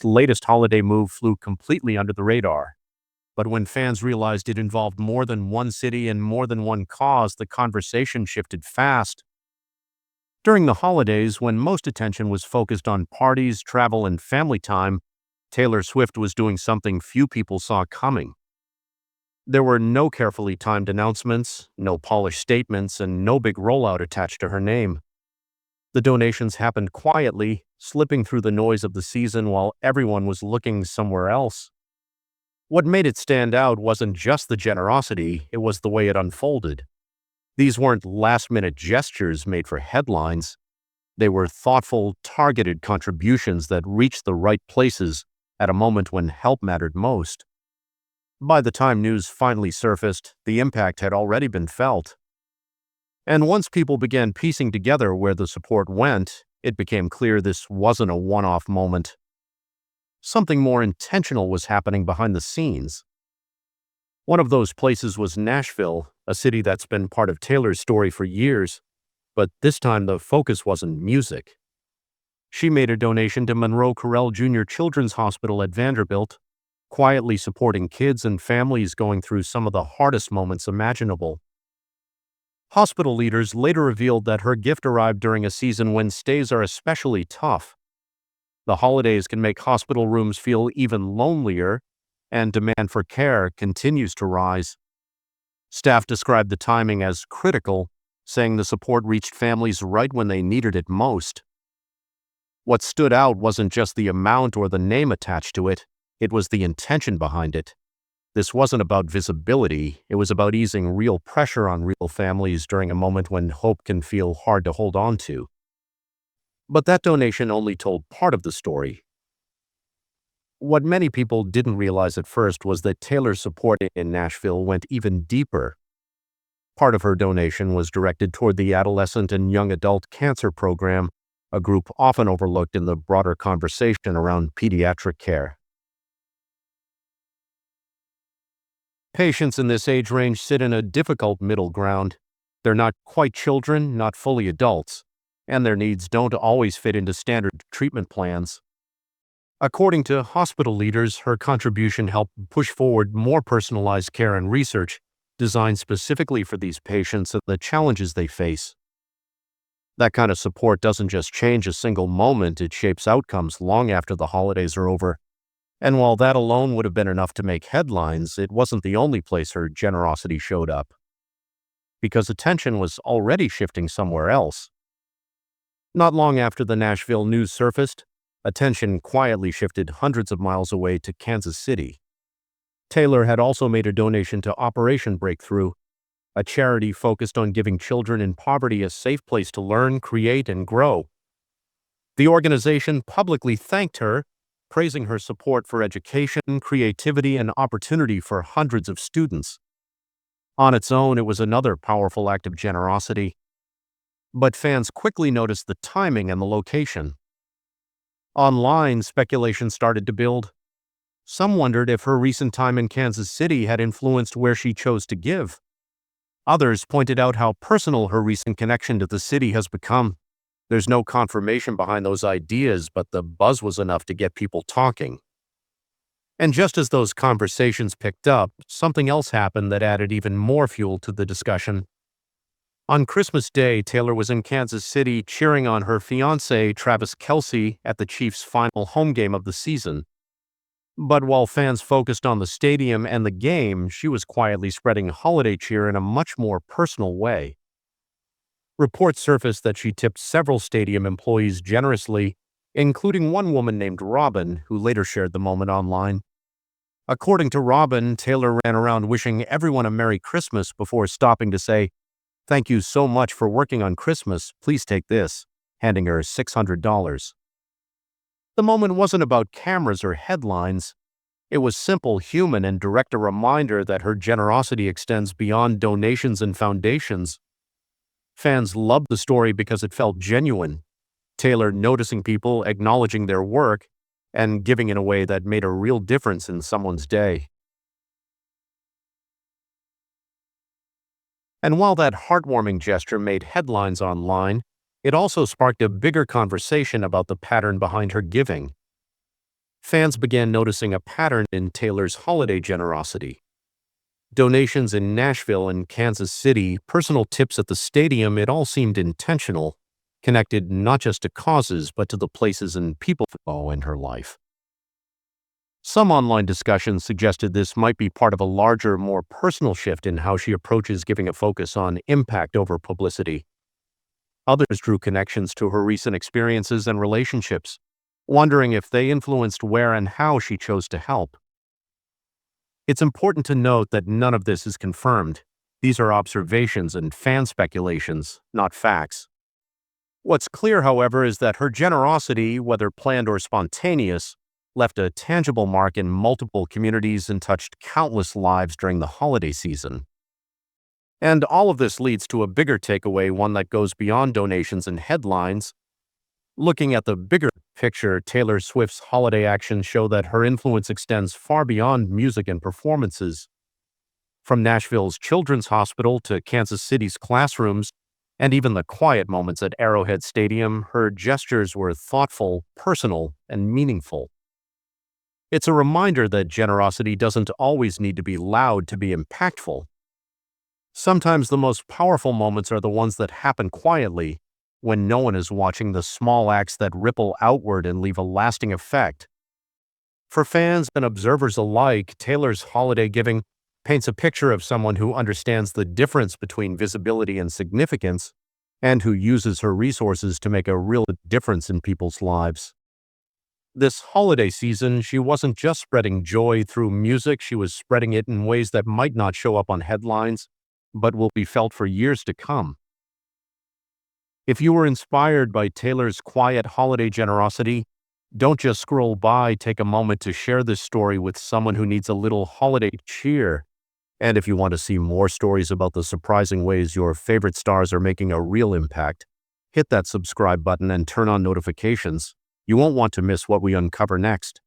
latest holiday move flew completely under the radar. But when fans realized it involved more than one city and more than one cause, the conversation shifted fast. During the holidays, when most attention was focused on parties, travel, and family time, Taylor Swift was doing something few people saw coming. There were no carefully timed announcements, no polished statements, and no big rollout attached to her name. The donations happened quietly, slipping through the noise of the season while everyone was looking somewhere else. What made it stand out wasn't just the generosity, it was the way it unfolded. These weren't last-minute gestures made for headlines. They were thoughtful, targeted contributions that reached the right places at a moment when help mattered most. By the time news finally surfaced, the impact had already been felt. And once people began piecing together where the support went, it became clear this wasn't a one-off moment. Something more intentional was happening behind the scenes. One of those places was Nashville, a city that's been part of Taylor's story for years, but this time the focus wasn't music. She made a donation to Monroe Carell Jr. Children's Hospital at Vanderbilt, quietly supporting kids and families going through some of the hardest moments imaginable. Hospital leaders later revealed that her gift arrived during a season when stays are especially tough. The holidays can make hospital rooms feel even lonelier, and demand for care continues to rise. Staff described the timing as critical, saying the support reached families right when they needed it most. What stood out wasn't just the amount or the name attached to it, it was the intention behind it. This wasn't about visibility, it was about easing real pressure on real families during a moment when hope can feel hard to hold on to. But that donation only told part of the story. What many people didn't realize at first was that Taylor's support in Nashville went even deeper. Part of her donation was directed toward the Adolescent and Young Adult Cancer Program, a group often overlooked in the broader conversation around pediatric care. Patients in this age range sit in a difficult middle ground. They're not quite children, not fully adults, and their needs don't always fit into standard treatment plans. According to hospital leaders, her contribution helped push forward more personalized care and research designed specifically for these patients and the challenges they face. That kind of support doesn't just change a single moment, it shapes outcomes long after the holidays are over. And while that alone would have been enough to make headlines, it wasn't the only place her generosity showed up. Because attention was already shifting somewhere else. Not long after the Nashville news surfaced, attention quietly shifted hundreds of miles away to Kansas City. Taylor had also made a donation to Operation Breakthrough, a charity focused on giving children in poverty a safe place to learn, create, and grow. The organization publicly thanked her, praising her support for education, creativity, and opportunity for hundreds of students. On its own, it was another powerful act of generosity. But fans quickly noticed the timing and the location. Online, speculation started to build. Some wondered if her recent time in Kansas City had influenced where she chose to give. Others pointed out how personal her recent connection to the city has become. There's no confirmation behind those ideas, but the buzz was enough to get people talking. And just as those conversations picked up, something else happened that added even more fuel to the discussion. On Christmas Day, Taylor was in Kansas City cheering on her fiancé, Travis Kelce, at the Chiefs' final home game of the season. But while fans focused on the stadium and the game, she was quietly spreading holiday cheer in a much more personal way. Reports surfaced that she tipped several stadium employees generously, including one woman named Robin, who later shared the moment online. According to Robin, Taylor ran around wishing everyone a Merry Christmas before stopping to say, "Thank you so much for working on Christmas. Please take this," handing her $600. The moment wasn't about cameras or headlines. It was simple, human, and direct, a reminder that her generosity extends beyond donations and foundations. Fans loved the story because it felt genuine. Taylor noticing people, acknowledging their work, and giving in a way that made a real difference in someone's day. And while that heartwarming gesture made headlines online, it also sparked a bigger conversation about the pattern behind her giving. fans began noticing a pattern in Taylor's holiday generosity. Donations in Nashville and Kansas City, personal tips at the stadium, it all seemed intentional, connected not just to causes but to the places and people in her life. Some online discussions suggested this might be part of a larger, more personal shift in how she approaches giving a focus on impact over publicity. Others drew connections to her recent experiences and relationships, wondering if they influenced where and how she chose to help. It's important to note that none of this is confirmed. These are observations and fan speculations, not facts. What's clear, however, is that her generosity, whether planned or spontaneous, left a tangible mark in multiple communities and touched countless lives during the holiday season. And all of this leads to a bigger takeaway, one that goes beyond donations and headlines. Looking at the bigger picture, Taylor Swift's holiday actions show that her influence extends far beyond music and performances. From Nashville's Children's Hospital to Kansas City's classrooms, and even the quiet moments at Arrowhead Stadium, her gestures were thoughtful, personal, and meaningful. It's a reminder that generosity doesn't always need to be loud to be impactful. Sometimes the most powerful moments are the ones that happen quietly, when no one is watching, the small acts that ripple outward and leave a lasting effect. For fans and observers alike, Taylor's holiday giving paints a picture of someone who understands the difference between visibility and significance, and who uses her resources to make a real difference in people's lives. This holiday season, she wasn't just spreading joy through music, she was spreading it in ways that might not show up on headlines, but will be felt for years to come. If you were inspired by Taylor's quiet holiday generosity, don't just scroll by, take a moment to share this story with someone who needs a little holiday cheer. And if you want to see more stories about the surprising ways your favorite stars are making a real impact, hit that subscribe button and turn on notifications. You won't want to miss what we uncover next.